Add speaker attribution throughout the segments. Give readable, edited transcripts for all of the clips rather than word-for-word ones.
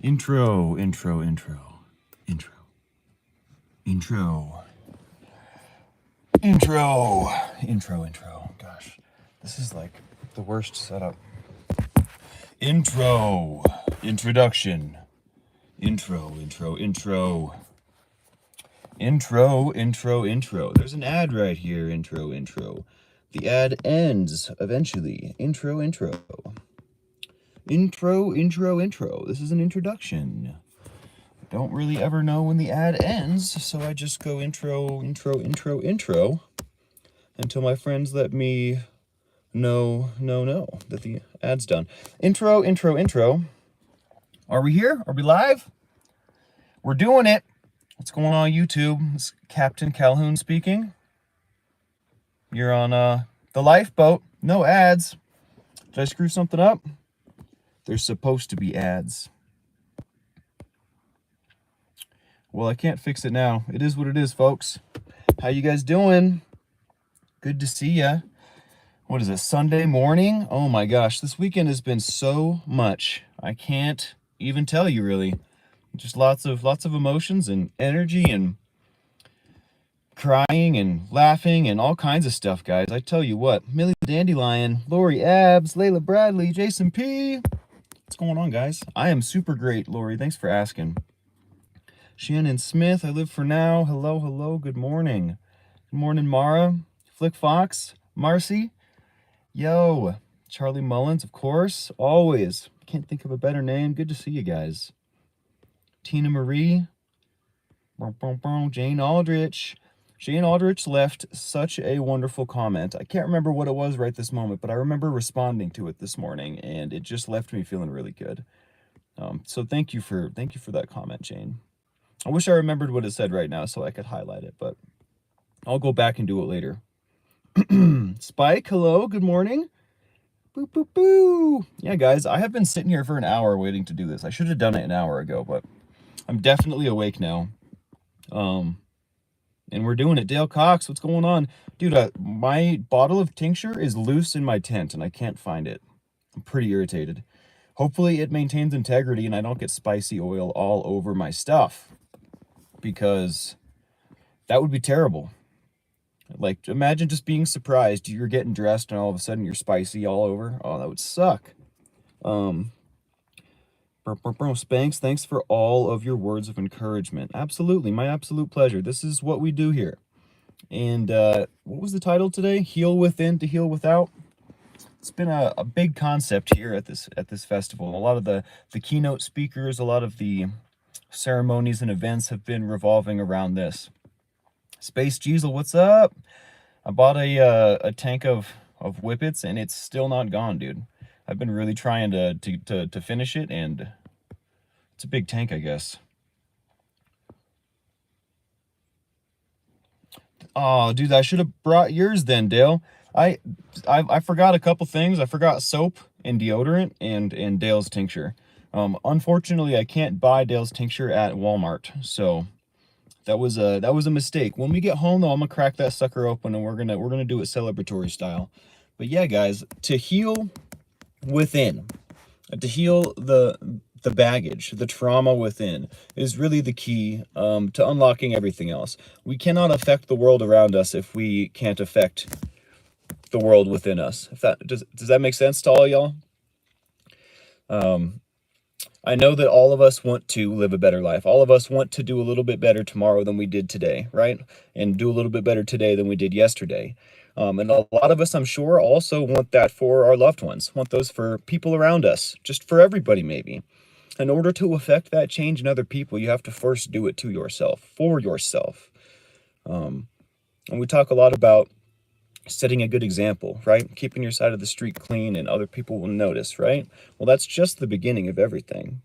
Speaker 1: Intro, intro, intro, intro, intro, intro, intro, intro. Gosh, this is like the worst setup. Intro, introduction, intro, intro, intro, intro, intro, intro. There's an ad right here, intro, intro. The ad ends eventually. Intro, intro. Intro, intro, intro. This is an introduction. Don't really ever know when the ad ends, so I just go intro, intro, intro, intro until my friends let me know that the ad's done. Intro, intro, intro. Are we here? Are we live? We're doing it. What's going on YouTube? It's Captain Calhoun speaking. You're on the lifeboat. No ads. Did I screw something up? There's supposed to be ads. Well, I can't fix it now. It is what it is, folks. How you guys doing? Good to see ya. What is it, Sunday morning? Oh my gosh, this weekend has been so much. I can't even tell you, really. Just lots of emotions and energy and crying and laughing and all kinds of stuff, guys. I tell you what, Millie the Dandelion, Lori Abs, Layla Bradley, Jason P. What's going on, guys? I am super great, Lori. Thanks for asking. Shannon Smith, I live for now. Hello, hello, good morning. Good morning, Mara. Flick Fox, Marcy. Yo, Charlie Mullins, of course, always. Can't think of a better name. Good to see you guys. Tina Marie. Jane Aldrich. Jane Aldrich left such a wonderful comment. I can't remember what it was right this moment, but I remember responding to it this morning, and it just left me feeling really good. So thank you for that comment, Jane. I wish I remembered what it said right now so I could highlight it, but I'll go back and do it later. Spike, hello, good morning. Boo, boo, boo. Yeah, guys, I have been sitting here for an hour waiting to do this. I should have done it an hour ago, but I'm definitely awake now. And we're doing it. Dale Cox, what's going on? Dude, my bottle of tincture is loose in my tent, and I can't find it. I'm pretty irritated. Hopefully it maintains integrity and I don't get spicy oil all over my stuff, because that would be terrible. Like, imagine just being surprised. You're getting dressed and all of a sudden you're spicy all over. Oh, that would suck. Spanks, thanks for all of your words of encouragement. Absolutely, my absolute pleasure. This is what we do here. And what was the title today? Heal within to heal without. It's been a big concept here at this festival. A lot of the keynote speakers, a lot of the ceremonies and events have been revolving around this. Space Diesel, what's up? I bought a tank of Whippets and it's still not gone, dude. I've been really trying to finish it, and it's a big tank, I guess. Oh, dude, I should have brought yours then, Dale. I forgot a couple things. I forgot soap and deodorant and Dale's tincture. Unfortunately, I can't buy Dale's tincture at Walmart, so that was a mistake. When we get home, though, I'm gonna crack that sucker open and we're gonna do it celebratory style. But yeah, guys, to heal within, to heal the baggage, the trauma within, is really the key to unlocking everything else. We cannot affect the world around us if we can't affect the world within us. If that does that make sense to all y'all? I know that all of us want to live a better life. All of us want to do a little bit better tomorrow than we did today, right? And do a little bit better today than we did yesterday. And a lot of us, I'm sure, also want that for our loved ones, want those for people around us, just for everybody maybe. In order to affect that change in other people, you have to first do it to yourself, for yourself. And we talk a lot about setting a good example, right? Keeping your side of the street clean and other people will notice, right? Well, that's just the beginning of everything.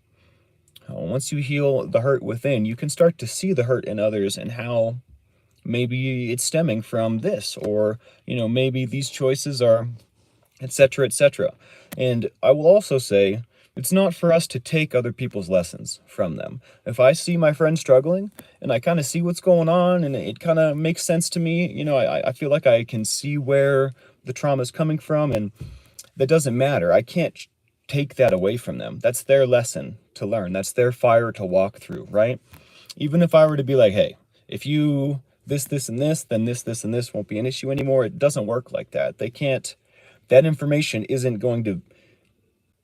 Speaker 1: Once you heal the hurt within, you can start to see the hurt in others and how maybe it's stemming from this, or, you know, maybe these choices are, etc., etc. And I will also say, it's not for us to take other people's lessons from them. If I see my friend struggling and I kind of see what's going on and it kind of makes sense to me, you know, I feel like I can see where the trauma is coming from, and that doesn't matter. I can't take that away from them. That's their lesson to learn. That's their fire to walk through, right? Even if I were to be like, hey, if you this, and this, then this, and this won't be an issue anymore. It doesn't work like that. They can't, that information isn't going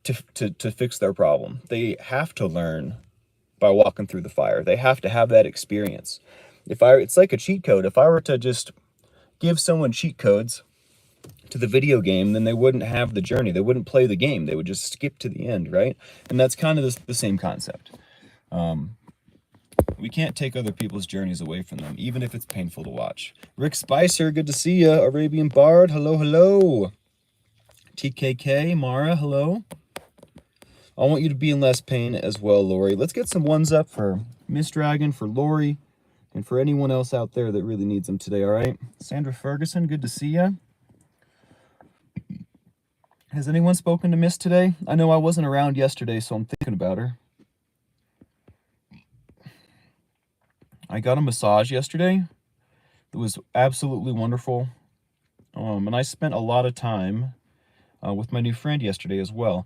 Speaker 1: to fix their problem. They have to learn by walking through the fire. They have to have that experience. It's like a cheat code. If I were to just give someone cheat codes to the video game, then they wouldn't have the journey. They wouldn't play the game. They would just skip to the end, right? And that's kind of the same concept. We can't take other people's journeys away from them, even if it's painful to watch. Rick Spicer, good to see ya. Arabian Bard, hello, hello. TKK, Mara, hello. I want you to be in less pain as well, Lori. Let's get some ones up for Miss Dragon, for Lori, and for anyone else out there that really needs them today, all right? Sandra Ferguson, good to see ya. Has anyone spoken to Miss today? I know I wasn't around yesterday, so I'm thinking about her. I got a massage yesterday. It was absolutely wonderful. And I spent a lot of time with my new friend yesterday as well.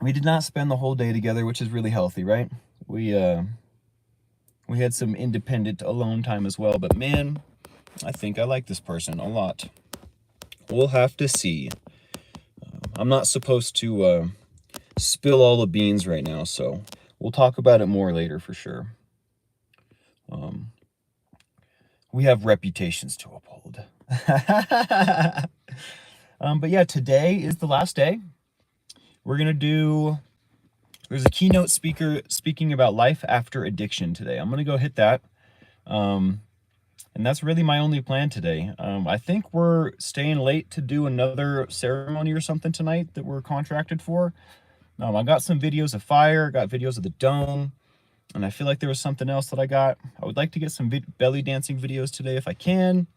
Speaker 1: We did not spend the whole day together, which is really healthy, right? We had some independent alone time as well, but man, I think I like this person a lot. We'll have to see. I'm not supposed to spill all the beans right now, so we'll talk about it more later for sure. We have reputations to uphold. But yeah, today is the last day. We're going to do, there's a keynote speaker speaking about life after addiction today. I'm going to go hit that. And that's really my only plan today. I think we're staying late to do another ceremony or something tonight that we're contracted for. I got some videos of fire, got videos of the dome, and I feel like there was something else that I got. I would like to get some belly dancing videos today if I can.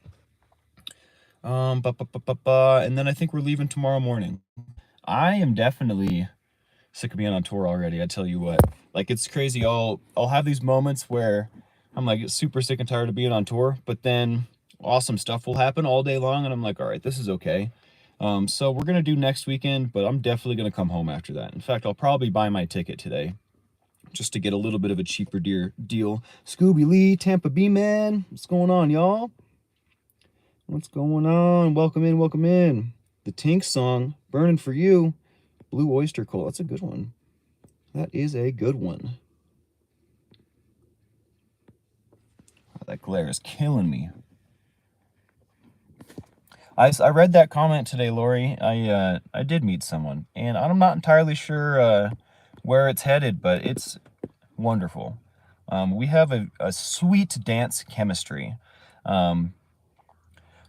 Speaker 1: And then I think we're leaving tomorrow morning. I am definitely sick of being on tour already, I tell you what. Like, it's crazy. I'll have these moments where I'm like super sick and tired of being on tour, but then awesome stuff will happen all day long, and I'm like, all right, this is okay. So we're gonna do next weekend, but I'm definitely gonna come home after that. In fact, I'll probably buy my ticket today just to get a little bit of a cheaper deal. Scooby Lee, Tampa B man, what's going on, y'all? What's going on? Welcome in, welcome in. The Tink song, Burning for You, Blue Oyster Cult. That's a good one. That is a good one. Oh, that glare is killing me. I read that comment today, Lori. I did meet someone, and I'm not entirely sure where it's headed, but it's wonderful. We have a sweet dance chemistry.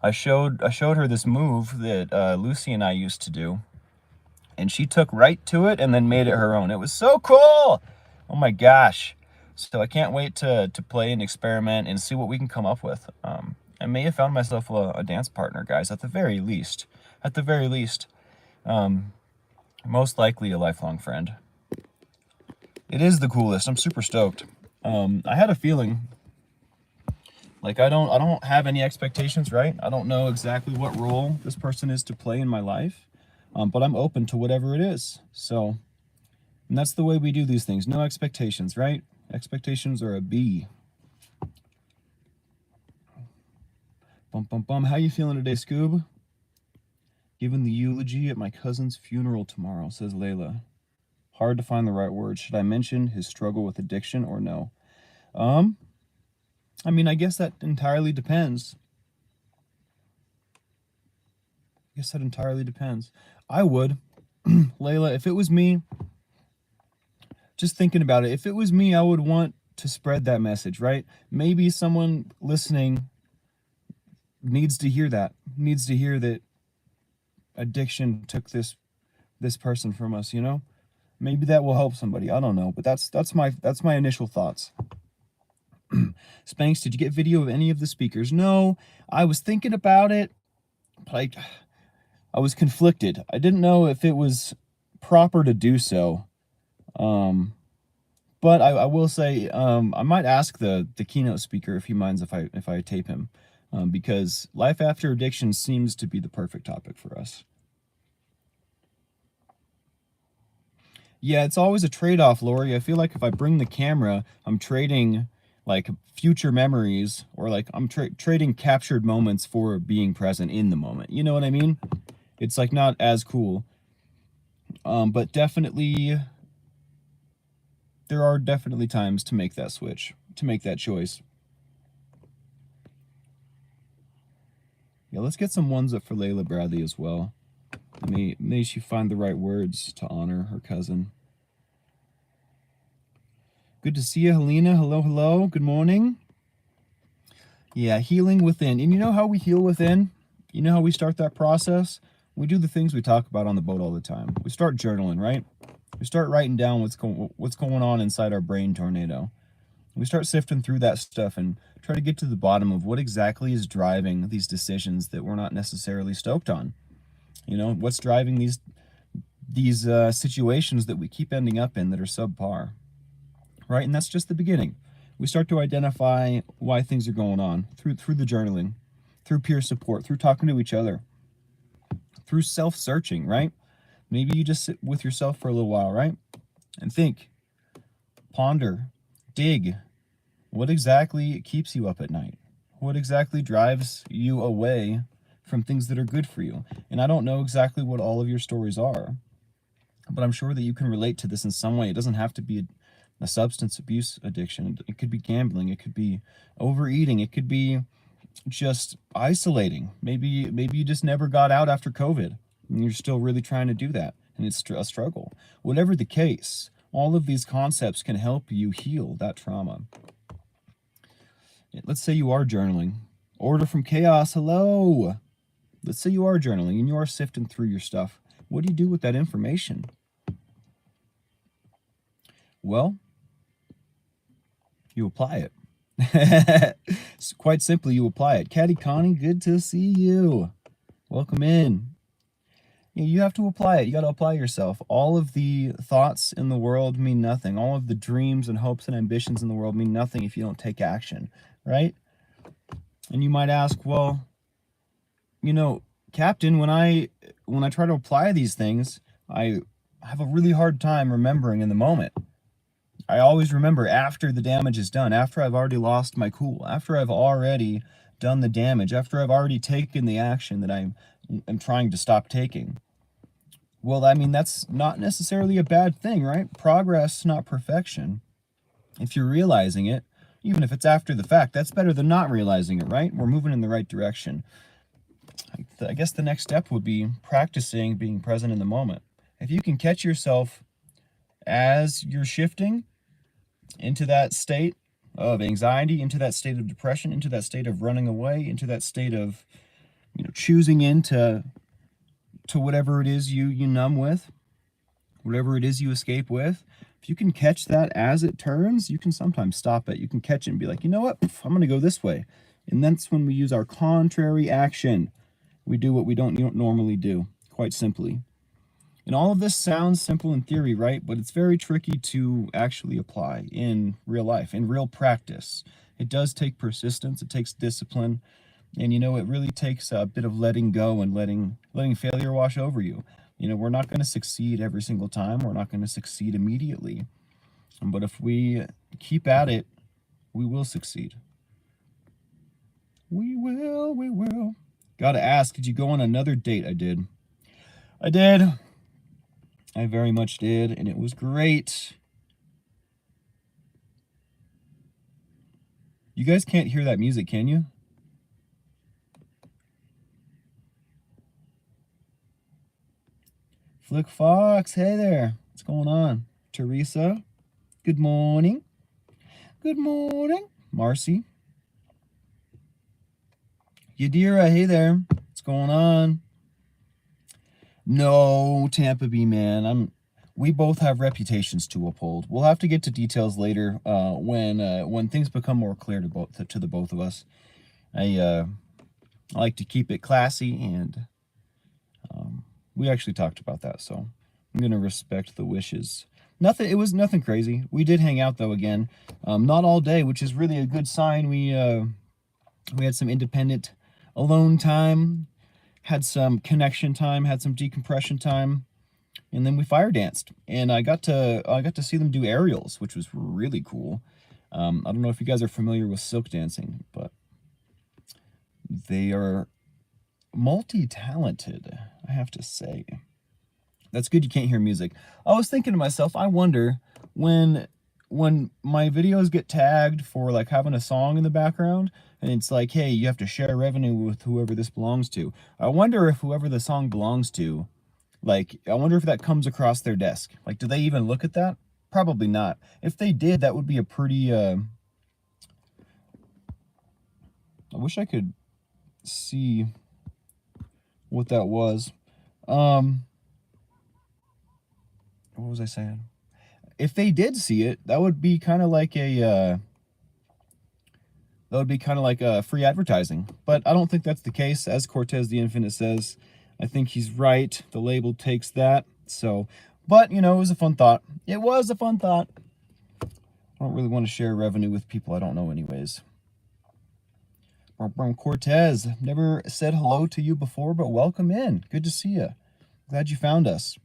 Speaker 1: I showed her this move that Lucy and I used to do, and she took right to it and then made it her own. It was so cool. Oh my gosh. So I can't wait to play and experiment and see what we can come up with. I may have found myself a dance partner, guys, at the very least. At the very least. Most likely a lifelong friend. It is the coolest. I'm super stoked. I had a feeling, like, I don't have any expectations, right? I don't know exactly what role this person is to play in my life, but I'm open to whatever it is. So, and that's the way we do these things. No expectations, right? Expectations are a B. Bum, bum, bum. How you feeling today, Scoob? Giving the eulogy at my cousin's funeral tomorrow, says Layla. Hard to find the right word. Should I mention his struggle with addiction or no? I mean, I guess that entirely depends. I would. Layla, if it was me, just thinking about it, if it was me, I would want to spread that message, right? Maybe someone listening needs to hear that, addiction took this person from us, you know? Maybe that will help somebody. I don't know, but that's my initial thoughts. Spanx, did you get video of any of the speakers? No, I was thinking about it, but I was conflicted. I didn't know if it was proper to do so. But I will say, I might ask the keynote speaker if he minds if I tape him, because life after addiction seems to be the perfect topic for us. Yeah, it's always a trade-off, Lori. I feel like if I bring the camera, I'm trading like future memories, or like I'm trading captured moments for being present in the moment. You know what I mean? It's like not as cool. But definitely there are definitely times to make that switch, to make that choice. Yeah, let's get some ones up for Layla Bradley as well. May she find the right words to honor her cousin. Good to see you, Helena. Hello, hello. Good morning. Yeah, healing within. And you know how we heal within? You know how we start that process? We do the things we talk about on the boat all the time. We start journaling, right? We start writing down what's going on inside our brain tornado. We start sifting through that stuff and try to get to the bottom of what exactly is driving these decisions that we're not necessarily stoked on. You know, what's driving these situations that we keep ending up in that are subpar, right? And that's just the beginning. We start to identify why things are going on through the journaling, through peer support, through talking to each other, through self-searching, right? Maybe you just sit with yourself for a little while, right? And think, ponder, dig. What exactly keeps you up at night? What exactly drives you away from things that are good for you? And I don't know exactly what all of your stories are, but I'm sure that you can relate to this in some way. It doesn't have to be a substance abuse addiction. It could be gambling. It could be overeating. It could be just isolating. Maybe you just never got out after COVID and you're still really trying to do that and it's a struggle. Whatever the case, all of these concepts can help you heal that trauma. Let's say you are journaling. Order from Chaos, hello. Let's say you are journaling and you are sifting through your stuff. What do you do with that information? Well, you apply it. Quite simply, you apply it. Caddy Connie, good to see you. Welcome in. You have to apply it. You got to apply yourself. All of the thoughts in the world mean nothing. All of the dreams and hopes and ambitions in the world mean nothing if you don't take action, right? And you might ask, well, you know, Captain, when I try to apply these things, I have a really hard time remembering in the moment. I always remember after the damage is done, after I've already lost my cool, after I've already done the damage, after I've already taken the action that I'm trying to stop taking. Well, I mean, that's not necessarily a bad thing, right? Progress, not perfection. If you're realizing it, even if it's after the fact, that's better than not realizing it, right? We're moving in the right direction. I guess the next step would be practicing being present in the moment. If you can catch yourself as you're shifting into that state of anxiety, into that state of depression, into that state of running away, into that state of, choosing into whatever it is you numb with, whatever it is you escape with. If you can catch that as it turns, you can sometimes stop it. You can catch it and be like, you know what, I'm going to go this way. And that's when we use our contrary action. We do what we don't normally do, quite simply. And all of this sounds simple in theory, right? But it's very tricky to actually apply in real life, in real practice. It does take persistence, it takes discipline, and it really takes a bit of letting go and letting failure wash over you. We're not going to succeed every single time. We're not going to succeed immediately. But if we keep at it, we will succeed. We will. Gotta ask, did you go on another date? I did. I very much did, and it was great. You guys can't hear that music, can you? Flick Fox, hey there. What's going on? Teresa, good morning. Good morning. Marcy. Yadira, hey there. What's going on? No, Tampa Bay man. We both have reputations to uphold. We'll have to get to details later when things become more clear to the both of us. I like to keep it classy, and we actually talked about that, so I'm gonna respect the wishes. It was nothing crazy. We did hang out though again, not all day, which is really a good sign. We had some independent, alone time, had some connection time, had some decompression time. and then we fire danced, and I got to see them do aerials, which was really cool. I don't know if you guys are familiar with silk dancing, but they are multi-talented, I have to say. That's good you can't hear music. I was thinking to myself, I wonder when my videos get tagged for like having a song in the background and it's like, hey, you have to share revenue with whoever this belongs to. I wonder if whoever the song belongs to, like, I wonder if that comes across their desk. Like, do they even look at that? Probably not. If they did, that would be a pretty, I wish I could see what that was. What was I saying? If they did see it, that would be kind of like a free advertising. But I don't think that's the case. As Cortez the Infinite says, I think he's right. The label takes that. So, but it was a fun thought. It was a fun thought. I don't really want to share revenue with people I don't know anyways. Cortez, never said hello to you before, but welcome in. Good to see you. Glad you found us.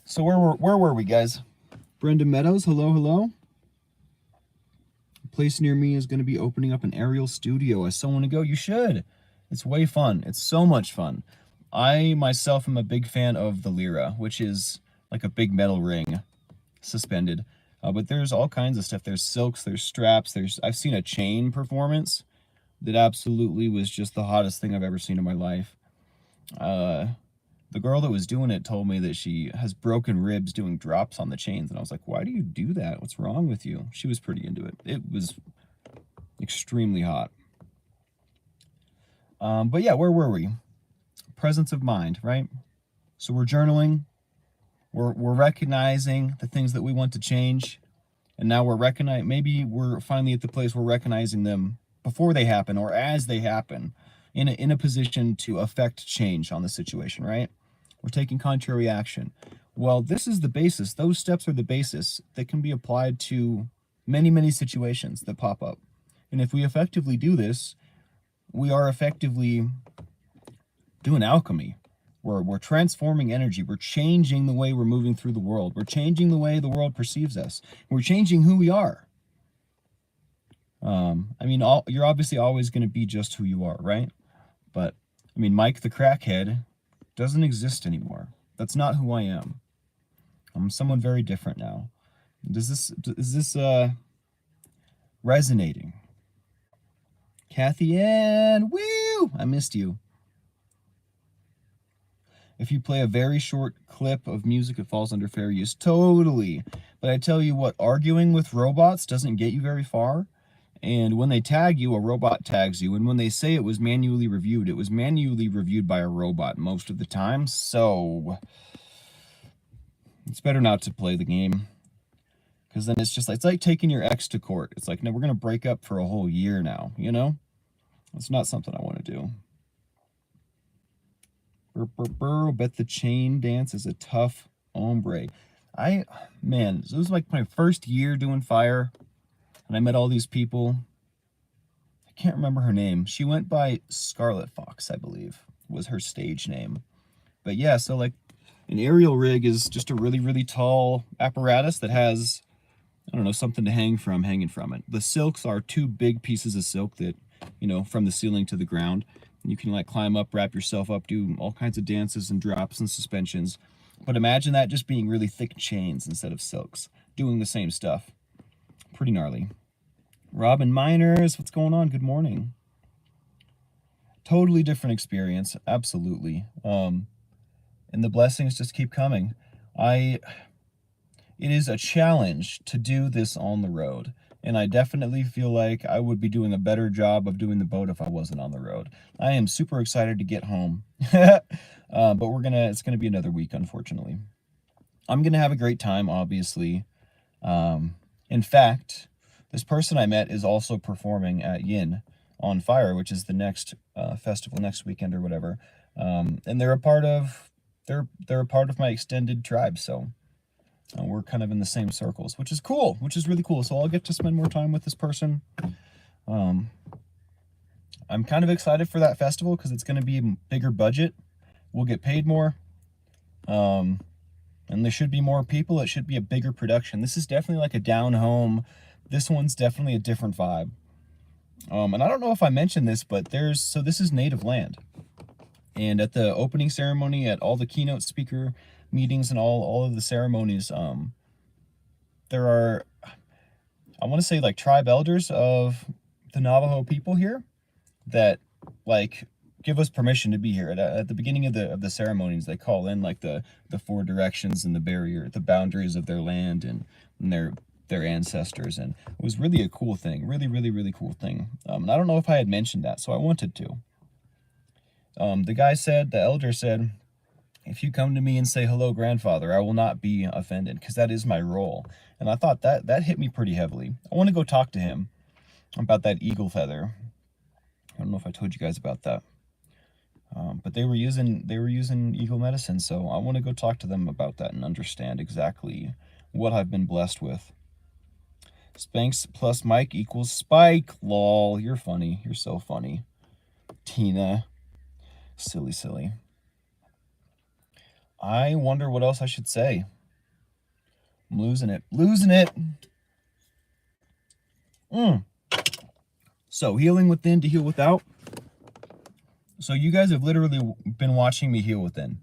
Speaker 1: So where were we, guys? Brenda Meadows, hello, hello. A place near me is going to be opening up an aerial studio. I so want to go. You should. It's way fun. It's so much fun. I myself am a big fan of the lira, which is like a big metal ring suspended. But there's all kinds of stuff. There's silks, there's straps, I've seen a chain performance that absolutely was just the hottest thing I've ever seen in my life. The girl that was doing it told me that she has broken ribs doing drops on the chains, and I was like, why do you do that? What's wrong with you? She was pretty into it. It was extremely hot. But yeah, where were we? Presence of mind, right? So we're journaling, we're recognizing the things that we want to change, and now maybe we're finally at the place we're recognizing them before they happen or as they happen, in a position to affect change on the situation, right? We're taking contrary action. Well, this is the basis. Those steps are the basis that can be applied to many, many situations that pop up. And if we effectively do this, we are effectively doing alchemy. We're transforming energy. We're changing the way we're moving through the world. We're changing the way the world perceives us. We're changing who we are. You're obviously always going to be just who you are, right? But, Mike the crackhead doesn't exist anymore. That's not who I am. I'm someone very different now. Is this resonating? Kathy Ann, woo! I missed you. If you play a very short clip of music, it falls under fair use. Totally. But I tell you what, arguing with robots doesn't get you very far. And when they tag you, a robot tags you. And when they say it was manually reviewed, it was manually reviewed by a robot most of the time. So it's better not to play the game. Because then it's like taking your ex to court. It's like, no, we're going to break up for a whole year now, It's not something I want to do. Bet the chain dance is a tough ombre. This was like my first year doing fire, and I met all these people. I can't remember her name. She went by Scarlet Fox, I believe, was her stage name. But yeah, so like an aerial rig is just a really, really tall apparatus that has, I don't know, something to hanging from it. The silks are two big pieces of silk that, from the ceiling to the ground. You can like climb up, wrap yourself up, do all kinds of dances and drops and suspensions. But imagine that just being really thick chains instead of silks, doing the same stuff. Pretty gnarly. Robin Miners, what's going on? Good morning. Totally different experience, absolutely. And the blessings just keep coming. It is a challenge to do this on the road. And I definitely feel like I would be doing a better job of doing the boat if I wasn't on the road. I am super excited to get home. But it's gonna be another week, unfortunately. I'm gonna have a great time, obviously. In fact, this person I met is also performing at Yin on Fire, which is the next festival next weekend or whatever. And they're a part of my extended tribe, so we're kind of in the same circles, which is cool, which is really cool. So I'll get to spend more time with this person. I'm kind of excited for that festival because it's going to be a bigger budget. We'll get paid more. And there should be more people. It should be a bigger production. This is definitely like a down home. This one's definitely a different vibe. And I don't know if I mentioned this, but so this is native land. And at the opening ceremony, at all the keynote speaker meetings and all of the ceremonies, there are, I want to say, like, tribe elders of the Navajo people here that, like, give us permission to be here. At the beginning of the ceremonies, they call in, like, the four directions and the barrier, the boundaries of their land and their ancestors. And it was really a cool thing. Really, really, really cool thing. And I don't know if I had mentioned that, so I wanted to. The elder said, if you come to me and say, hello, grandfather, I will not be offended, because that is my role. And I thought that hit me pretty heavily. I want to go talk to him about that eagle feather. I don't know if I told you guys about that. But they were using eagle medicine, so I want to go talk to them about that and understand exactly what I've been blessed with. Spanx plus Mike equals Spike. Lol, you're funny. You're so funny. Tina. Silly, silly. I wonder what else I should say. I'm losing it. Losing it! So, healing within to heal without. So you guys have literally been watching me heal within.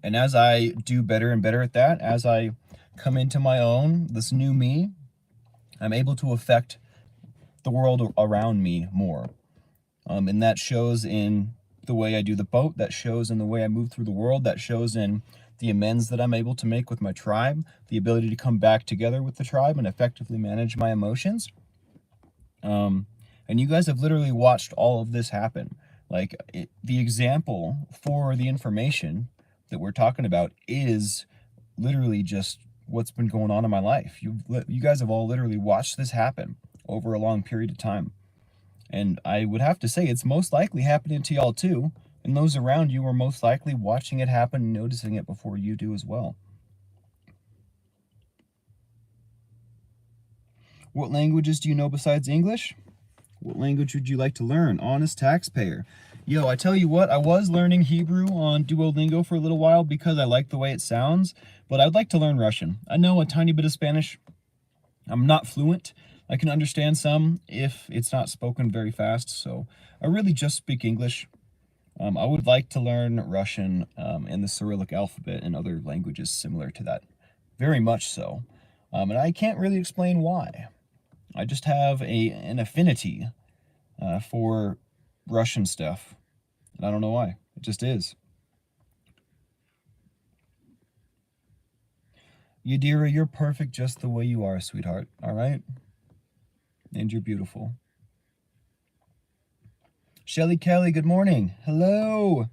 Speaker 1: And as I do better and better at that, as I come into my own, this new me, I'm able to affect the world around me more. And that shows in the way I do the boat, that shows in the way I move through the world, that shows in the amends that I'm able to make with my tribe, the ability to come back together with the tribe and effectively manage my emotions. And you guys have literally watched all of this happen. Like, the example for the information that we're talking about is literally just what's been going on in my life. You guys have all literally watched this happen over a long period of time. And I would have to say it's most likely happening to y'all too. And those around you are most likely watching it happen and noticing it before you do as well. What languages do you know besides English? What language would you like to learn? Honest taxpayer. Yo, I tell you what, I was learning Hebrew on Duolingo for a little while because I like the way it sounds, but I'd like to learn Russian. I know a tiny bit of Spanish. I'm not fluent. I can understand some if it's not spoken very fast, so I really just speak English. I would like to learn Russian and the Cyrillic alphabet and other languages similar to that. Very much so. And I can't really explain why. I just have an affinity for Russian stuff. And I don't know why. It just is. Yadira, you're perfect just the way you are, sweetheart. All right? And you're beautiful. Shelly Kelly, good morning. Hello.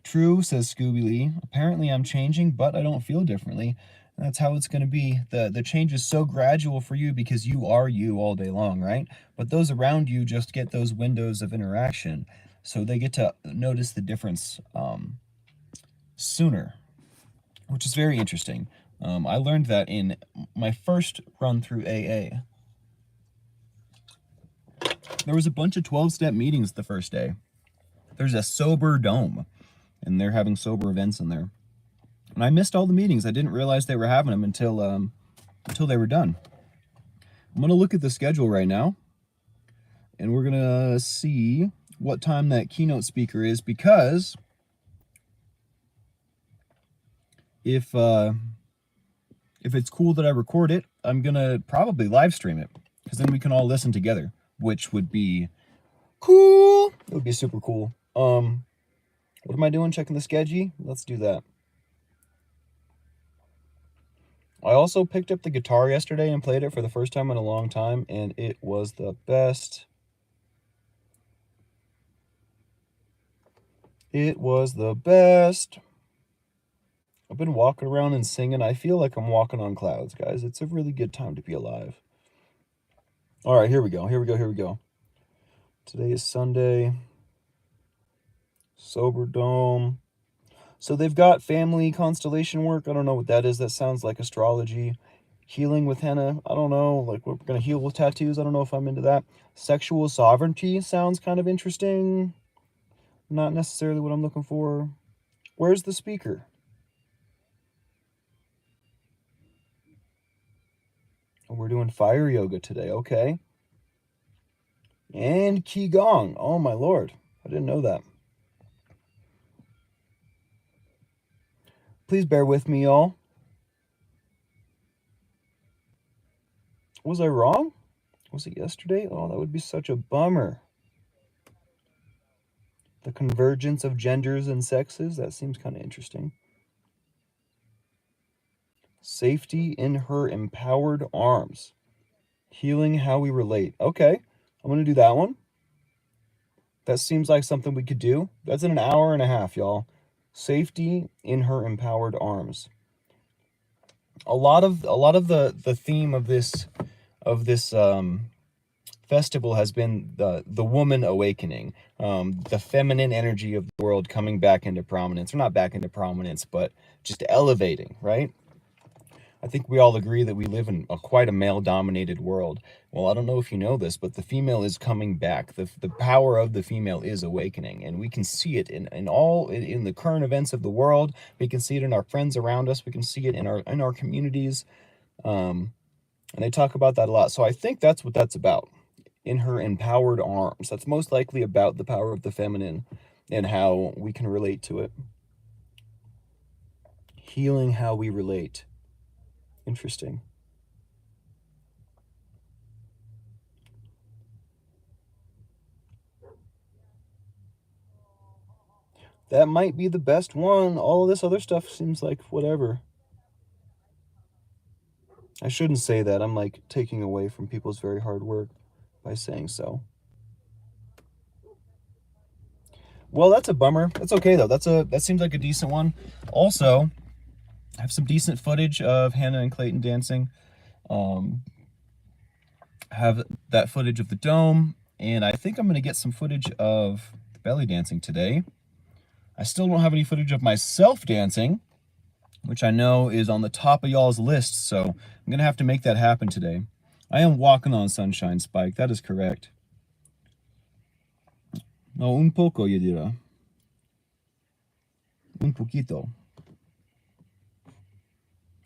Speaker 1: True, says Scooby Lee. Apparently I'm changing, but I don't feel differently. That's how it's going to be. The change is so gradual for you because you are you all day long, right? But those around you just get those windows of interaction. So they get to notice the difference sooner, which is very interesting. I learned that in my first run through AA. There was a bunch of 12-step meetings the first day. There's a sober dome, and they're having sober events in there. And I missed all the meetings. I didn't realize they were having them until they were done. I'm going to look at the schedule right now, and we're going to see what time that keynote speaker is, because if it's cool that I record it, I'm going to probably live stream it, because then we can all listen together, which would be cool. It would be super cool. What am I doing? Checking the schedule? Let's do that. I also picked up the guitar yesterday and played it for the first time in a long time, and it was the best. It was the best. I've been walking around and singing. I feel like I'm walking on clouds, guys. It's a really good time to be alive. All right, here we go. Here we go. Here we go. Today is Sunday. Sober Dome. So they've got family constellation work. I don't know what that is. That sounds like astrology. Healing with henna. I don't know. Like, we're going to heal with tattoos. I don't know if I'm into that. Sexual sovereignty sounds kind of interesting. Not necessarily what I'm looking for. Where's the speaker? We're doing fire yoga today, okay. And Qigong. Oh my lord. I didn't know that. Please bear with me, y'all. Was I wrong? Was it yesterday? Oh, that would be such a bummer. The convergence of genders and sexes. That seems kind of interesting. Safety in her empowered arms. Healing how we relate. Okay, I'm going to do that one. That seems like something we could do. That's in an hour and a half, y'all. Safety in her empowered arms. A lot of the theme of this festival has been the woman awakening, the feminine energy of the world coming back into prominence, or not back into prominence, but just elevating, right? I think we all agree that we live in quite a male-dominated world. Well, I don't know if you know this, but the female is coming back. The power of the female is awakening, and we can see it in the current events of the world. We can see it in our friends around us. We can see it in our communities, and they talk about that a lot. So I think that's what that's about. In her empowered arms. That's most likely about the power of the feminine and how we can relate to it. Healing how we relate. Interesting. That might be the best one. All of this other stuff seems like whatever. I shouldn't say that. I'm like taking away from people's very hard work by saying so. Well, that's a bummer. That's okay though. That seems like a decent one. Also, I have some decent footage of Hannah and Clayton dancing. Have that footage of the dome, and I think I'm gonna get some footage of the belly dancing today. I still don't have any footage of myself dancing, which I know is on the top of y'all's list, so I'm gonna have to make that happen today. I am walking on sunshine, Spike. That is correct. No, un poco, you dirá. Un poquito.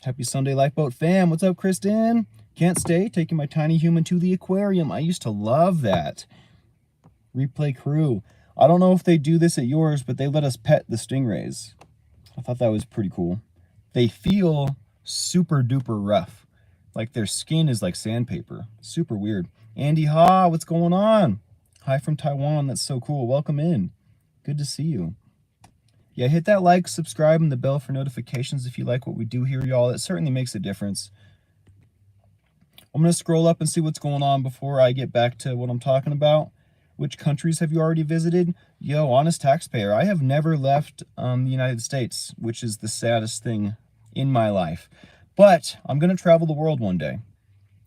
Speaker 1: Happy Sunday, Lifeboat fam. What's up, Kristen? Can't stay, taking my tiny human to the aquarium. I used to love that. Replay crew. I don't know if they do this at yours, but they let us pet the stingrays. I thought that was pretty cool. They feel super duper rough. Like their skin is like sandpaper. Super weird. Andy Ha, what's going on? Hi from Taiwan. That's so cool. Welcome in. Good to see you. Yeah, hit that like, subscribe, and the bell for notifications if you like what we do here, y'all. It certainly makes a difference. I'm going to scroll up and see what's going on before I get back to what I'm talking about. Which countries have you already visited? Yo, honest taxpayer, I have never left the United States, which is the saddest thing in my life. But I'm going to travel the world one day.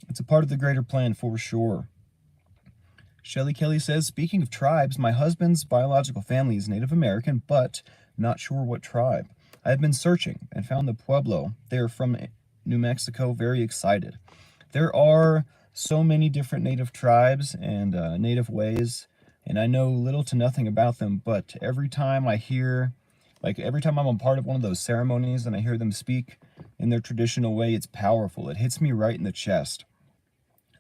Speaker 1: It's a part of the greater plan for sure. Shelly Kelly says, speaking of tribes, my husband's biological family is Native American, but not sure what tribe. I have been searching and found the Pueblo. They are from New Mexico. Very excited. There are so many different native tribes and native ways, and I know little to nothing about them, but every time I hear, like every time I'm a part of one of those ceremonies and I hear them speak in their traditional way, it's powerful. It hits me right in the chest.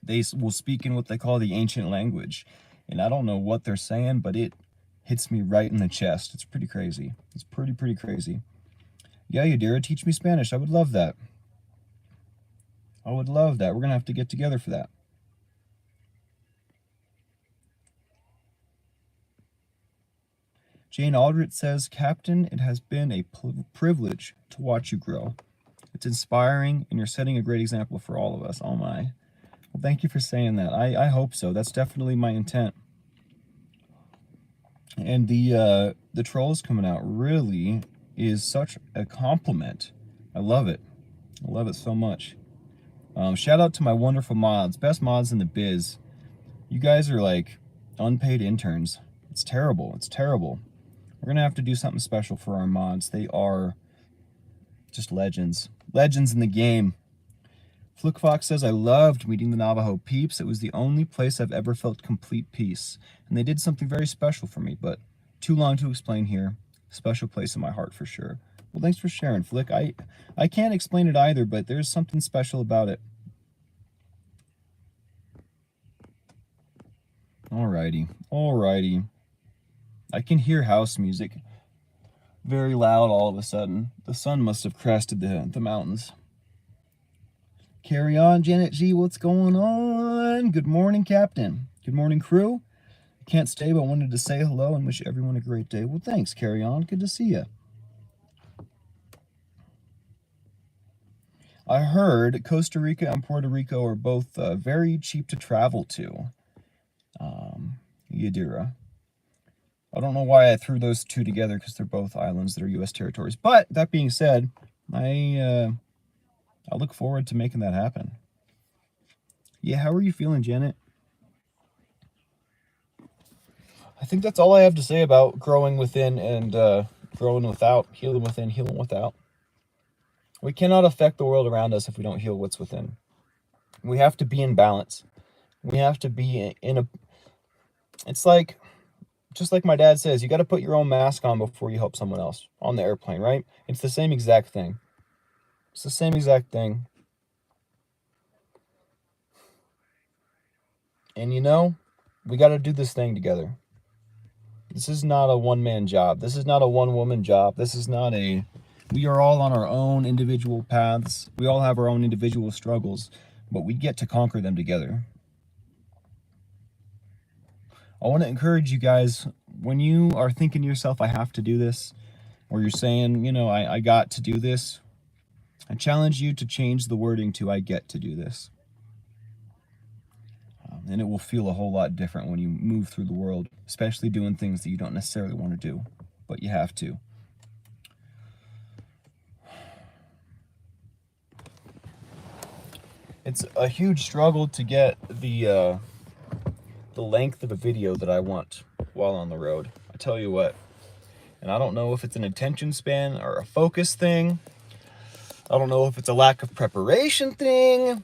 Speaker 1: They will speak in what they call the ancient language, and I don't know what they're saying, but it hits me right in the chest. It's pretty crazy. It's pretty crazy. Yeah, Yadira, teach me Spanish. I would love that. I would love that. We're going to have to get together for that. Jane Aldrich says, Captain, it has been a privilege to watch you grow. It's inspiring, and you're setting a great example for all of us. Oh my. Well, thank you for saying that. I hope so. That's definitely my intent. And the trolls coming out really is such a compliment. I love it. I love it so much. Shout out to my wonderful mods, best mods in the biz. You guys are like unpaid interns. It's terrible. It's terrible. We're gonna have to do something special for our mods. They are just legends. Legends in the game. Flick Fox says, I loved meeting the Navajo peeps. It was the only place I've ever felt complete peace. And they did something very special for me, but too long to explain here. special place in my heart for sure. Well, thanks for sharing, Flick. I can't explain it either, but there's something special about it. Alrighty, alrighty. I can hear house music very loud all of a sudden. The sun must have crested the mountains. Carry on, Janet G. What's going on? Good morning, Captain. Good morning, crew. Can't stay, but wanted to say hello and wish everyone a great day. Well, thanks, Carry On. Good to see you. I heard Costa Rica and Puerto Rico are both very cheap to travel to. Yadira. I don't know why I threw those two together because they're both islands that are U.S. territories. But that being said, I look forward to making that happen. Yeah, how are you feeling, Janet? I think that's all I have to say about growing within and growing without, healing within, healing without. We cannot affect the world around us if we don't heal what's within. We have to be in balance. We have to be in a... It's like, just like my dad says, you got to put your own mask on before you help someone else on the airplane, right? It's the same exact thing. It's the same exact thing. And you know, we got to do this thing together. This is not a one-man job. This is not a one-woman job. This is not a... We are all on our own individual paths. We all have our own individual struggles, but we get to conquer them together. I want to encourage you guys, when you are thinking to yourself, I have to do this, or you're saying, you know, I got to do this, I challenge you to change the wording to I get to do this. And it will feel a whole lot different when you move through the world, especially doing things that you don't necessarily want to do, but you have to. It's a huge struggle to get the length of a video that I want while on the road. I tell you what. And I don't know if it's an attention span or a focus thing. I don't know if it's a lack of preparation thing,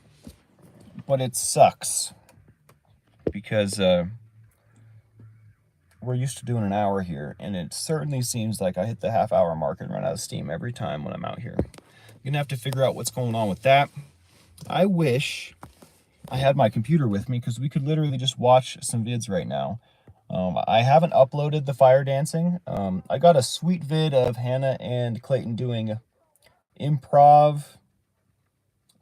Speaker 1: but it sucks because we're used to doing an hour here, and it certainly seems like I hit the half-hour mark and run out of steam every time when I'm out here. I'm gonna have to figure out what's going on with that. I wish I had my computer with me because we could literally just watch some vids right now. I haven't uploaded the fire dancing. I got a sweet vid of Hannah and Clayton doing improv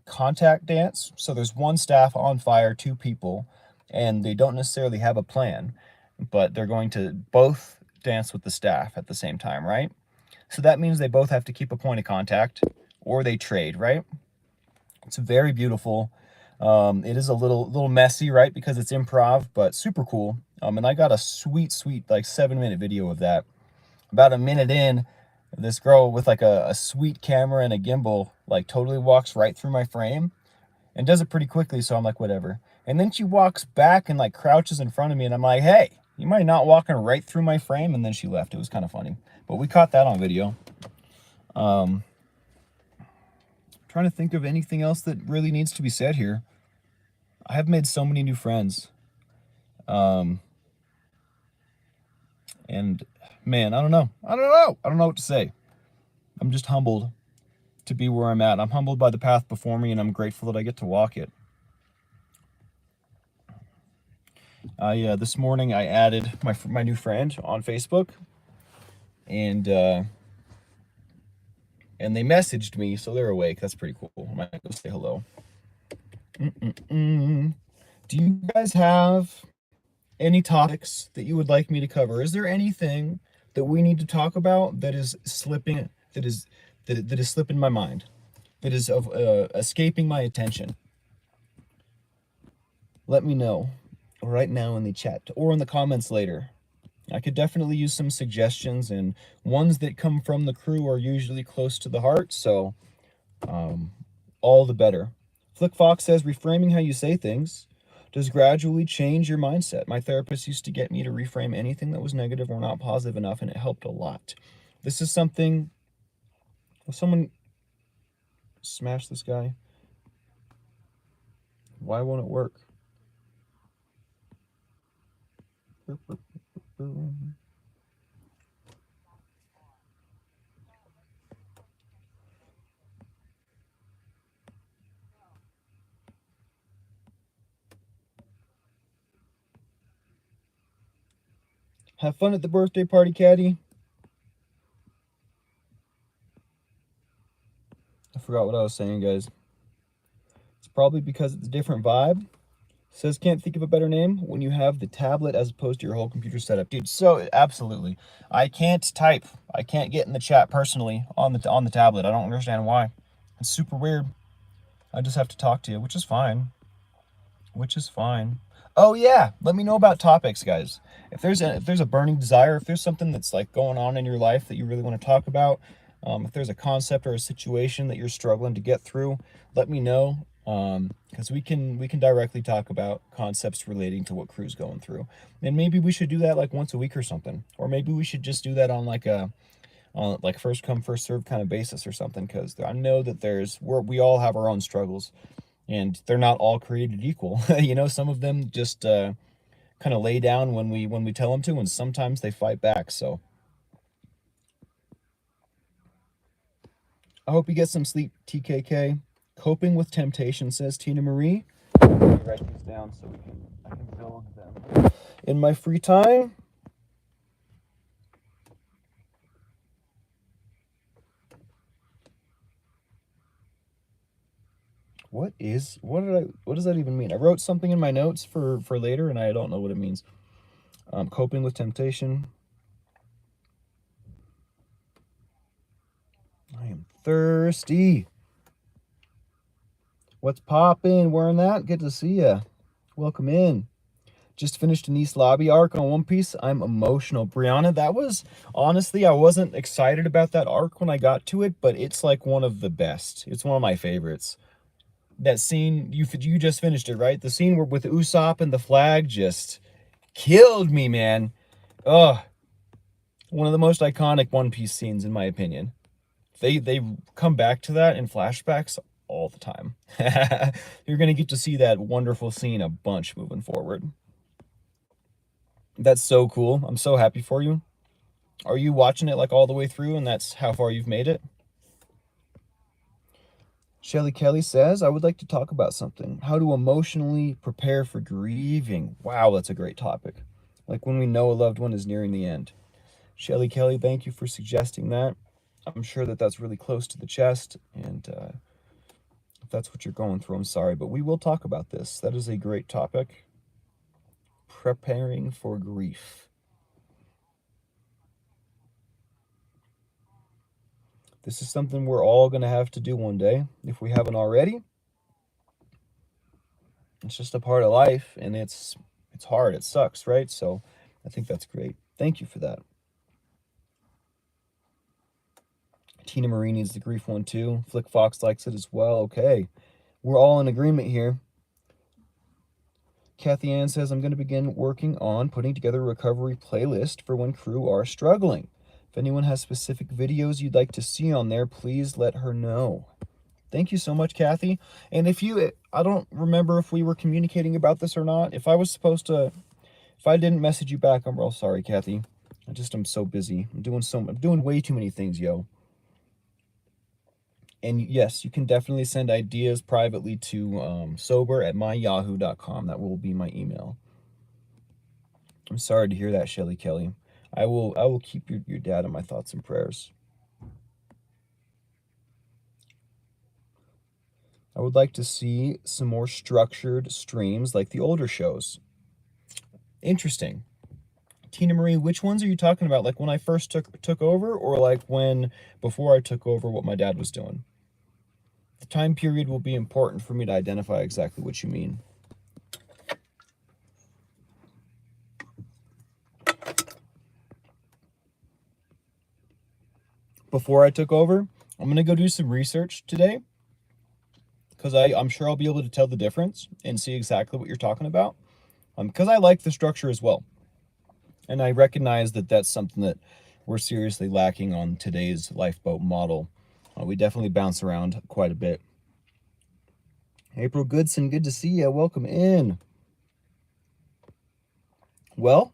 Speaker 1: contact dance. So there's one staff on fire, two people, and they don't necessarily have a plan, but they're going to both dance with the staff at the same time, right? So that means they both have to keep a point of contact or they trade, right? It's very beautiful. It is a little messy, right? Because it's improv, but super cool. And I got a sweet, like 7-minute video of that. About a minute in, this girl with like a sweet camera and a gimbal, like totally walks right through my frame and does it pretty quickly. So I'm like, whatever. And then she walks back and like crouches in front of me. And I'm like, hey, you might not walking right through my frame. And then she left. It was kind of funny, but we caught that on video. Trying to think of anything else that really needs to be said here. I have made so many new friends. And man, I don't know what to say. I'm just humbled to be where I'm at. I'm humbled by the path before me, and I'm grateful that I get to walk it. This morning I added my new friend on Facebook, and they messaged me, so they're awake. That's pretty cool. I might go say hello. Do you guys have any topics that you would like me to cover? Is there anything that we need to talk about that is slipping, that is slipping my mind, that is escaping my attention? Let me know right now in the chat or in the comments later. I could definitely use some suggestions, and ones that come from the crew are usually close to the heart, so all the better. Flick Fox says, reframing how you say things does gradually change your mindset. My therapist used to get me to reframe anything that was negative or not positive enough, and it helped a lot. This is something... Will someone smash this guy? Why won't it work? Have fun at the birthday party, Caddy. I forgot what I was saying, guys. It's probably because it's a different vibe. Says can't think of a better name when you have the tablet as opposed to your whole computer setup, dude. So absolutely, I can't type. I can't get in the chat personally on the tablet. I don't understand why. It's super weird. I just have to talk to you, which is fine. Which is fine. Oh yeah, let me know about topics, guys. If there's a burning desire, if there's something that's like going on in your life that you really want to talk about, if there's a concept or a situation that you're struggling to get through, let me know. Because we can directly talk about concepts relating to what crew's going through, and maybe we should do that like once a week or something, or maybe we should just do that on like a on like first come first serve kind of basis or something. Because I know that we all have our own struggles and they're not all created equal. You know, some of them just kind of lay down when we tell them to, and sometimes they fight back. So I hope you get some sleep, TKK. Coping with temptation, says Tina Marie. Let me write these down so I can build them in my free time. What does that even mean? I wrote something in my notes for later, and I don't know what it means. Coping with temptation. I am thirsty. What's poppin'? Wearing that? Good to see ya. Welcome in. Just finished an East Lobby arc on One Piece. I'm emotional. Brianna, that was honestly, I wasn't excited about that arc when I got to it, but it's like one of the best. It's one of my favorites. That scene, you just finished it, right? The scene where with Usopp and the flag just killed me, man. Ugh. One of the most iconic One Piece scenes, in my opinion. They come back to that in flashbacks all the time. You're gonna get to see that wonderful scene a bunch moving forward. That's so cool. I'm so happy for you. Are you watching it like all the way through and that's how far you've made it? Shelly Kelly says, I would like to talk about something. How to emotionally prepare for grieving. Wow, that's a great topic. Like when we know a loved one is nearing the end. Shelly Kelly, thank you for suggesting that. I'm sure that that's really close to the chest, and if that's what you're going through, I'm sorry, but we will talk about this. That is a great topic. Preparing for grief. This is something we're all going to have to do one day if we haven't already. It's just a part of life, and it's hard. It sucks, right? So I think that's great. Thank you for that. Tina Marie needs the grief one too. Flick Fox likes it as well. Okay. We're all in agreement here. Kathy Ann says, I'm going to begin working on putting together a recovery playlist for when crew are struggling. If anyone has specific videos you'd like to see on there, please let her know. Thank you so much, Kathy. And I don't remember if we were communicating about this or not. If I didn't message you back, I'm real sorry, Kathy. I'm so busy. I'm doing way too many things, yo. And yes, you can definitely send ideas privately to sober@myyahoo.com. That will be my email. I'm sorry to hear that, Shelly Kelly. I will keep your dad in my thoughts and prayers. I would like to see some more structured streams like the older shows. Interesting. Tina Marie, which ones are you talking about? Like when I first took over, or like before I took over what my dad was doing? The time period will be important for me to identify exactly what you mean. Before I took over, I'm gonna go do some research today because I'm sure I'll be able to tell the difference and see exactly what you're talking about. Because I like the structure as well, and I recognize that that's something that we're seriously lacking on today's lifeboat model. We definitely bounce around quite a bit. April Goodson, good to see you. Welcome in. Well,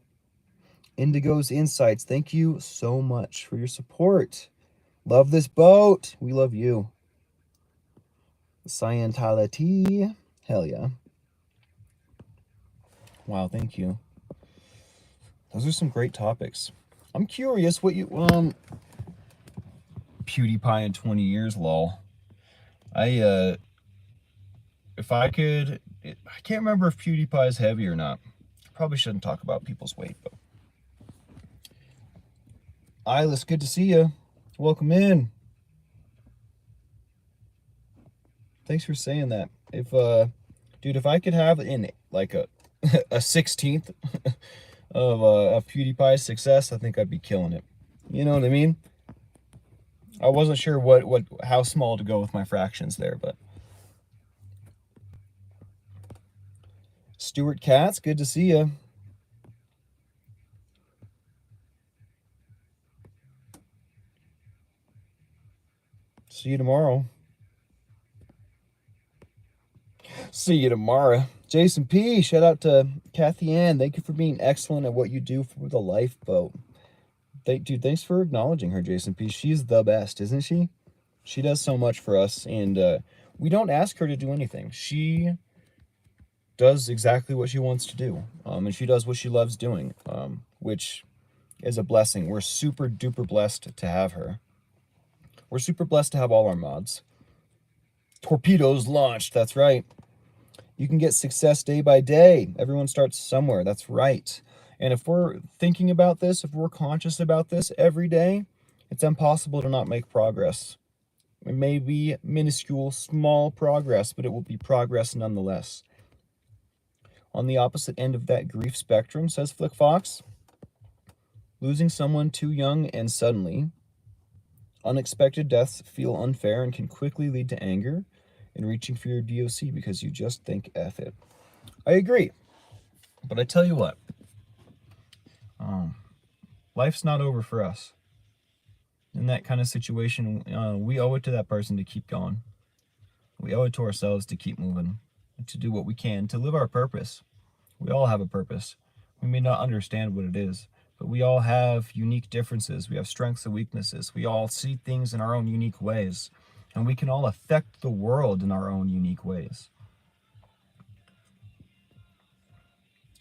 Speaker 1: Indigo's Insights, thank you so much for your support. Love this boat. We love you. Scientology. Hell yeah. Wow, thank you. Those are some great topics. I'm curious what you PewDiePie in 20 years, lol. If I could, I can't remember if PewDiePie is heavy or not. Probably shouldn't talk about people's weight, but. Ilis, good to see you. Welcome in. Thanks for saying that. If dude, if I could have in like a 16th of PewDiePie's success, I think I'd be killing it. You know what I mean? I wasn't sure how small to go with my fractions there, but Stuart Katz, good to see you. See you tomorrow. See you tomorrow. Jason P, shout out to Kathy Ann. Thank you for being excellent at what you do for the lifeboat. Dude, thanks for acknowledging her, Jason P. She's the best, isn't she? She does so much for us, and we don't ask her to do anything. She does exactly what she wants to do, and she does what she loves doing, which is a blessing. We're super duper blessed to have her. We're super blessed to have all our mods. Torpedoes launched, that's right. You can get success day by day. Everyone starts somewhere, that's right. And if we're thinking about this, if we're conscious about this every day, it's impossible to not make progress. It may be minuscule, small progress, but it will be progress nonetheless. On the opposite end of that grief spectrum, says Flick Fox, losing someone too young and suddenly. Unexpected deaths feel unfair and can quickly lead to anger and reaching for your DOC because you just think F it. I agree. But I tell you what, life's not over for us. In that kind of situation, we owe it to that person to keep going. We owe it to ourselves to keep moving, to do what we can, to live our purpose. We all have a purpose. We may not understand what it is, but we all have unique differences. We have strengths and weaknesses. We all see things in our own unique ways, and we can all affect the world in our own unique ways.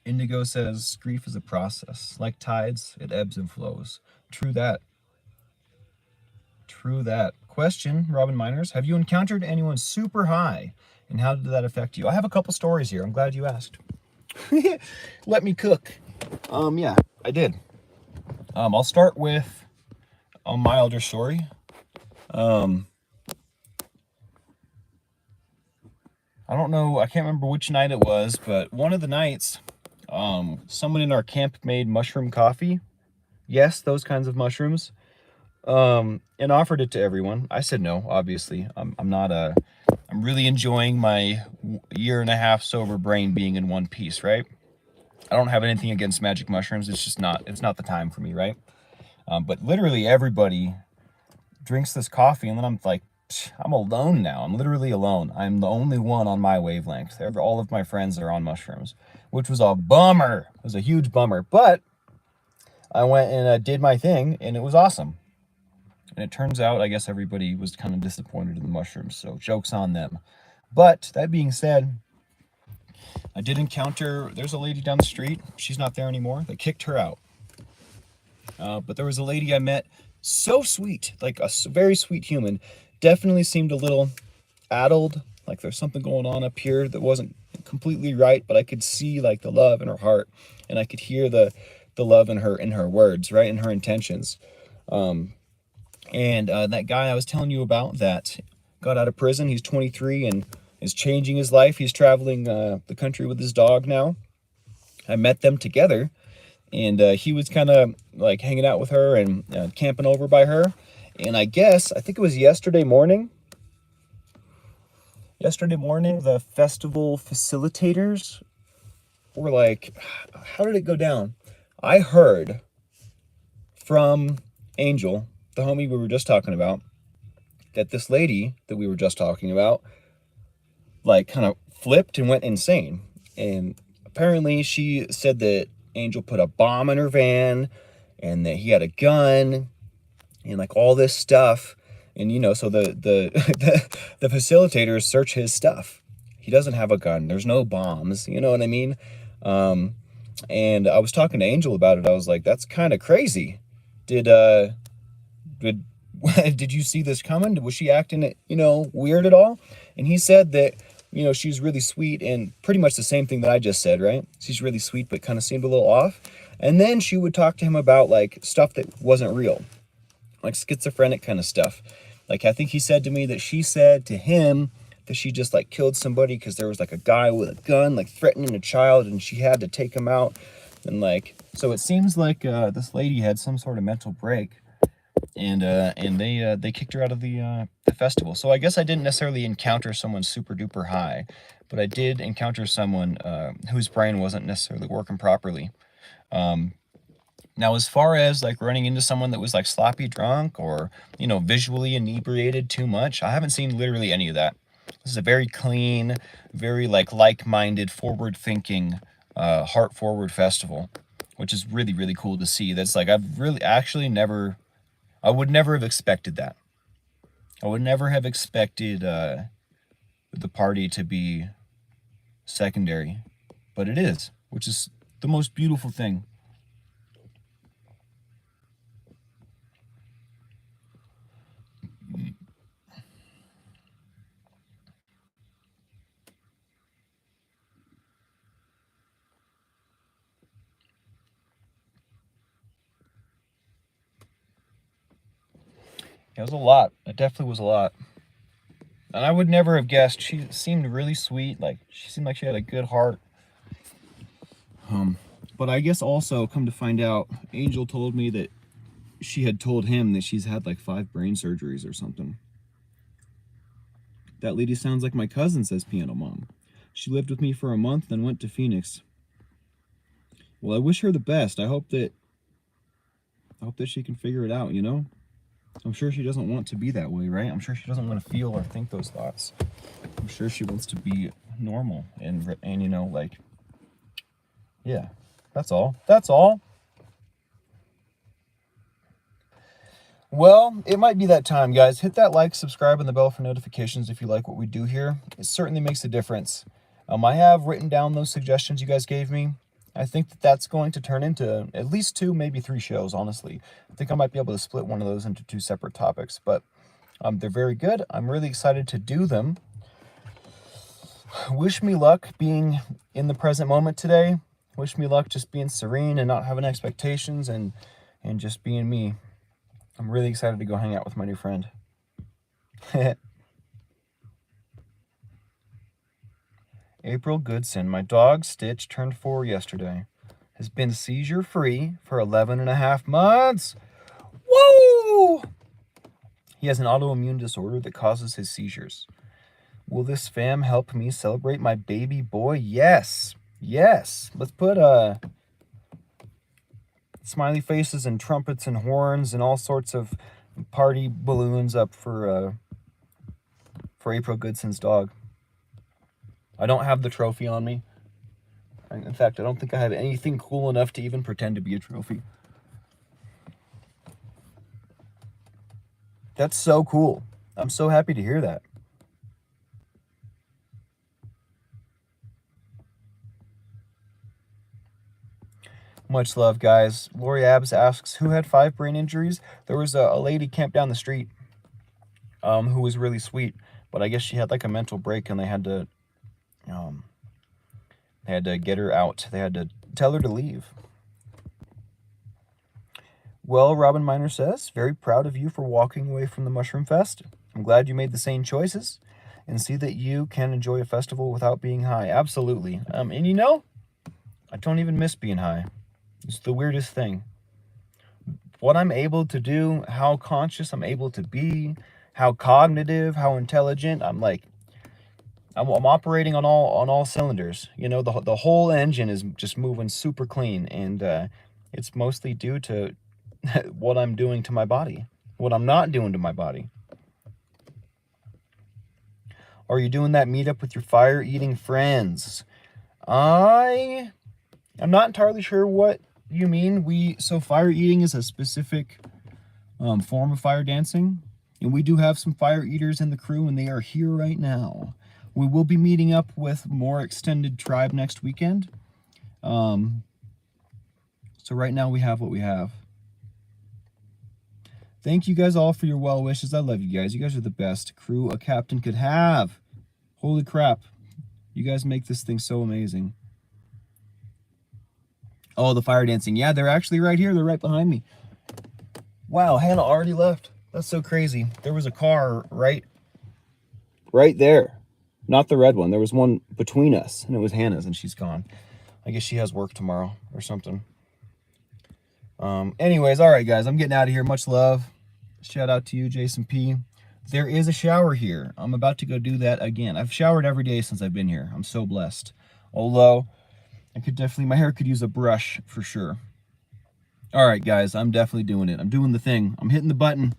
Speaker 1: Indigo says, grief is a process. Like tides, it ebbs and flows. True that. True that. Question, Robin Miners, have you encountered anyone super high, and how did that affect you? I have a couple stories here. I'm glad you asked. Let me cook. Yeah, I did. I'll start with a milder story. I don't know, I can't remember which night it was, but one of the nights, someone in our camp made mushroom coffee. Yes, those kinds of mushrooms. And offered it to everyone. I said no, obviously. I'm really enjoying my year and a half sober brain being in one piece, right? I don't have anything against magic mushrooms. It's not the time for me, right? But literally everybody drinks this coffee, and then I'm like, I'm alone now. I'm literally alone. I'm the only one on my wavelength. All of my friends are on mushrooms, which was a bummer. It was a huge bummer. But I went and did my thing, and it was awesome. And it turns out, I guess everybody was kind of disappointed in the mushrooms, so joke's on them. But that being said, I did encounter, there's a lady down the street. She's not there anymore. They kicked her out. But there was a lady I met, so sweet, like a very sweet human. Definitely seemed a little addled, like there's something going on up here that wasn't completely right, but I could see like the love in her heart, and I could hear the love in her words, right, in her intentions. And that guy I was telling you about that got out of prison, he's 23 and is changing his life. He's traveling the country with his dog now. I met them together, and he was kind of like hanging out with her and camping over by her. And I think it was yesterday morning, the festival facilitators were like, how did it go down? I heard from Angel, the homie we were just talking about, that this lady that we were just talking about, like, kind of flipped and went insane. And apparently she said that Angel put a bomb in her van, and that he had a gun, and like all this stuff. And so the facilitators search his stuff. He doesn't have a gun. There's no bombs. You know what I mean? And I was talking to Angel about it. I was like, that's kind of crazy. Did did did you see this coming? Was she acting, weird at all? And he said that, she's really sweet, and pretty much the same thing that I just said, right? She's really sweet, but kind of seemed a little off. And then she would talk to him about like stuff that wasn't real, like schizophrenic kind of stuff. Like I think he said to me that she said to him that she just like killed somebody because there was like a guy with a gun like threatening a child, and she had to take him out. And like, so it seems like this lady had some sort of mental break, and they kicked her out of the festival. So I guess I didn't necessarily encounter someone super duper high, but I did encounter someone whose brain wasn't necessarily working properly. Now, as far as like running into someone that was like sloppy drunk or, visually inebriated too much, I haven't seen literally any of that. This is a very clean, very like-minded, forward-thinking, heart-forward festival, which is really, really cool to see. That's like, I've really actually never, I would never have expected that. I would never have expected the party to be secondary, but it is, which is the most beautiful thing. It was a lot. It definitely was a lot. And I would never have guessed. She seemed really sweet. Like, she seemed like she had a good heart. But I guess also, come to find out, Angel told me that she had told him that she's had like 5 brain surgeries or something. That lady sounds like my cousin, says Piano Mom. She lived with me for a month, then went to Phoenix. Well, I wish her the best. I hope that she can figure it out, I'm sure she doesn't want to be that way, right? I'm sure she doesn't want to feel or think those thoughts. I'm sure she wants to be normal and like, yeah, that's all. That's all. Well, it might be that time, guys. Hit that like, subscribe, and the bell for notifications if you like what we do here. It certainly makes a difference. I have written down those suggestions you guys gave me. I think that that's going to turn into at least 2, maybe 3 shows, honestly. I think I might be able to split one of those into 2 separate topics, but they're very good. I'm really excited to do them. Wish me luck being in the present moment today. Wish me luck just being serene and not having expectations and just being me. I'm really excited to go hang out with my new friend. April Goodson, my dog Stitch turned 4 yesterday. Has been seizure-free for 11 and a half months. Woo! He has an autoimmune disorder that causes his seizures. Will this fam help me celebrate my baby boy? Yes. Yes. Let's put smiley faces and trumpets and horns and all sorts of party balloons up for April Goodson's dog. I don't have the trophy on me. In fact, I don't think I have anything cool enough to even pretend to be a trophy. That's so cool. I'm so happy to hear that. Much love, guys. Lori Abs asks, who had 5 brain injuries? There was a lady camped down the street who was really sweet, but I guess she had like a mental break, and they had to get her out. They had to tell her to leave. Well, Robin Miner says, very proud of you for walking away from the Mushroom Fest. I'm glad you made the same choices and see that you can enjoy a festival without being high. Absolutely. And I don't even miss being high. It's the weirdest thing. What I'm able to do, how conscious I'm able to be, how cognitive, how intelligent, I'm operating on all cylinders. The whole engine is just moving super clean, and it's mostly due to what I'm doing to my body, what I'm not doing to my body. Are you doing that meetup with your fire-eating friends? I'm not entirely sure what you mean. So fire eating is a specific form of fire dancing, and we do have some fire eaters in the crew, and they are here right now. We will be meeting up with more extended tribe next weekend. So right now we have what we have. Thank you guys all for your well wishes. I love you guys. You guys are the best crew a captain could have. Holy crap. You guys make this thing so amazing. Oh, the fire dancing. Yeah, they're actually right here. They're right behind me. Wow, Hannah already left. That's so crazy. There was a car right there. Not the red one. There was one between us, and it was Hannah's, and she's gone. I guess she has work tomorrow or something. Anyways, all right, guys. I'm getting out of here. Much love. Shout out to you, Jason P. There is a shower here. I'm about to go do that again. I've showered every day since I've been here. I'm so blessed. Although, I could definitely, my hair could use a brush for sure. All right, guys, I'm definitely doing it. I'm doing the thing. I'm hitting the button.